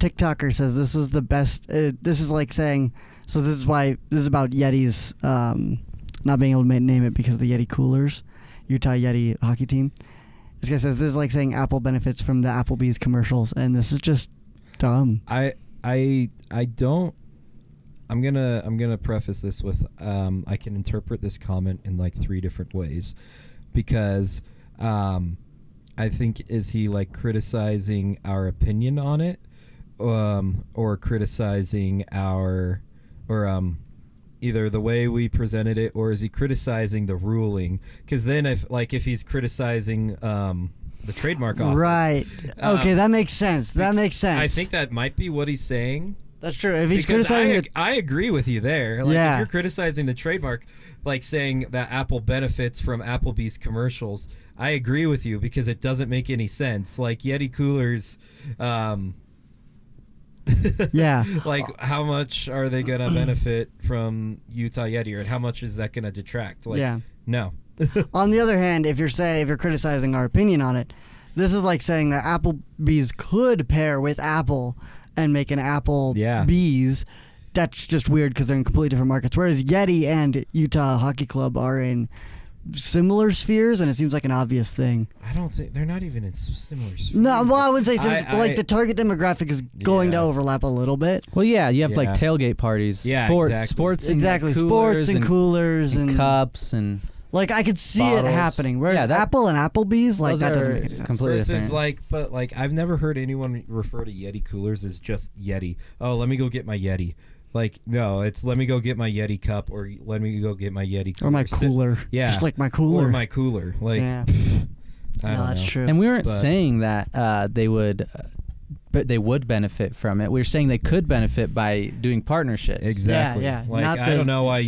TikToker says this is the best. This is like saying. So this is about Yeti's not being able to name it because of the Yeti coolers, Utah Yeti hockey team. This guy says this is like saying Apple benefits from the Applebee's commercials, and this is just dumb. I don't. I'm gonna preface this with I can interpret this comment in like 3 different ways, because I think, is he like criticizing our opinion on it, or criticizing our, or either the way we presented it, or is he criticizing the ruling? Because then if he's criticizing the trademark office, right? Okay, that makes sense. That makes sense. I think that might be what he's saying. That's true. If he's Because criticizing, I agree with you there. Like, Yeah. if you're criticizing the trademark, like saying that Apple benefits from Applebee's commercials, I agree with you because it doesn't make any sense. Like Yeti coolers, yeah. like how much are they gonna benefit from Utah Yeti, or how much is that gonna detract? Like, Yeah. no. On the other hand, if you're criticizing our opinion on it, this is like saying that Applebee's could pair with Apple and make an Applebee's. That's just weird because they're in completely different markets. Whereas Yeti and Utah Hockey Club are in similar spheres, and it seems like an obvious thing. I don't think they're not even in similar spheres. No, well, I wouldn't say similar, but like the target demographic is going to overlap a little bit. Well, yeah, you have like Yeah. tailgate parties, Yeah, sports, exactly. sports, and Exactly, like sports and coolers and and cups and like I could see it bottles. happening. Whereas Yeah, that- Apple and Applebee's, like those that doesn't are make any sense. completely Versus different. like, but like I've never heard anyone refer to Yeti coolers as just Yeti. Oh, let me go get my Yeti. Like, no, it's let me go get my Yeti cup, or let me go get my Yeti cooler. Or my cooler. Yeah. Just like my cooler. Or my cooler. Like, yeah. I No, don't that's know. true. And we weren't But- saying that they would, but they would benefit from it. We were saying they could benefit by doing partnerships. Exactly. Yeah, yeah. Like, Not I the- don't know why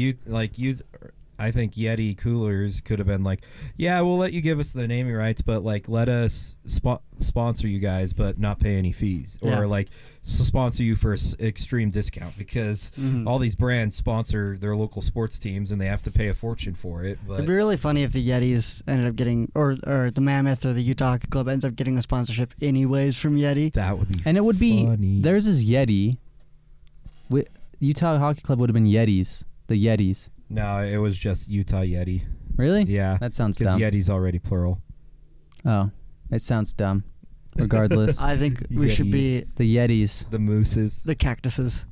I think Yeti coolers could have been like, yeah, we'll let you give us the naming rights, but like let us sponsor you guys, but not pay any fees, Yeah. or like sponsor you for extreme discount, because all these brands sponsor their local sports teams and they have to pay a fortune for it. But It'd be really funny if the Yetis ended up getting, or the Mammoth or the Utah Hockey Club ends up getting the sponsorship anyways from Yeti. that would be And it would be funny. theirs is Yeti. Utah Hockey Club would have been Yetis. The Yetis. No, it was just Utah Yeti. Really? Yeah, That sounds because dumb. Yeti's already plural. Oh, it sounds dumb. Regardless, I think we should be the Yetis. The mooses, the cactuses.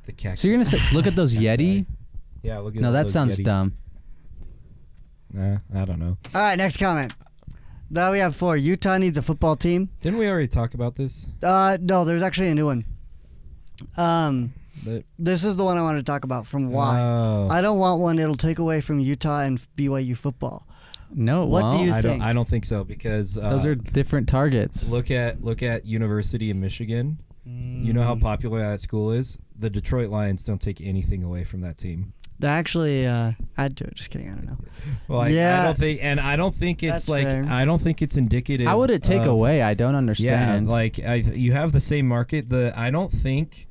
the cactus. So you're gonna say, look at those Yeti? Yeah, look at No, that those sounds Yeti. dumb. Nah, I don't know. All right, next comment. Now we have 4. Utah needs a football team. Didn't we already talk about this? No, there's actually a new one. The- This is the one I wanted to talk about from why. Oh. I don't want one. It'll take away from Utah and BYU football. No, it What do won't. you I think? don't think so, because Those are different targets. look at University of Michigan. You know how popular that school is. The Detroit Lions don't take anything away from that team. They actually add to it. Just kidding. I don't know. Well, I Yeah. don't think it's That's like fair. I don't think it's indicative. How would it take of- away? I don't Yeah, understand. like you have the same market. I don't think,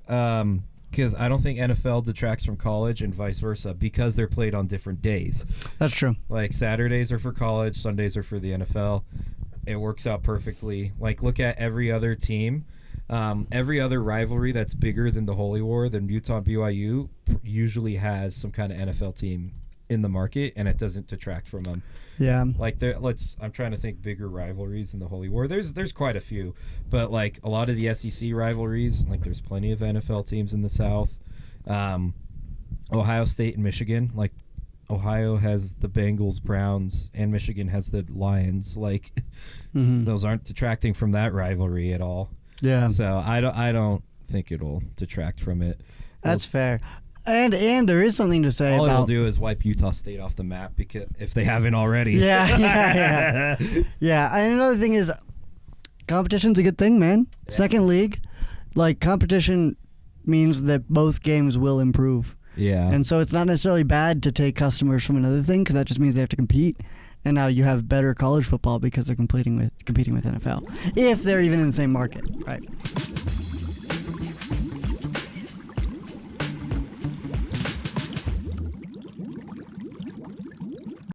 because I don't think NFL detracts from college and vice versa, because they're played on different days. That's true. Like Saturdays are for college, Sundays are for the NFL. It works out perfectly. Like, look at every other team. Every other rivalry that's bigger than the Holy War, than Utah and BYU, usually has some kind of NFL team in the market, and it doesn't detract from them. Yeah. Like, I'm trying to think bigger rivalries in the Holy War. There's quite a few, but like a lot of the SEC rivalries, like there's plenty of NFL teams in the South. Ohio State and Michigan, like Ohio has the Bengals, Browns, and Michigan has the Lions. Like, those aren't detracting from that rivalry at all. Yeah. So I don't think it'll detract from it. That's fair. And there is something to say All about. it'll do is wipe Utah State off the map, because if they haven't already. Yeah. Yeah. And another thing is, competition's a good thing, man. Yeah. Second league, like competition means that both games will improve. Yeah. And so it's not necessarily bad to take customers from another thing, because that just means they have to compete. And now you have better college football because they're competing with NFL, if they're even in the same market, right?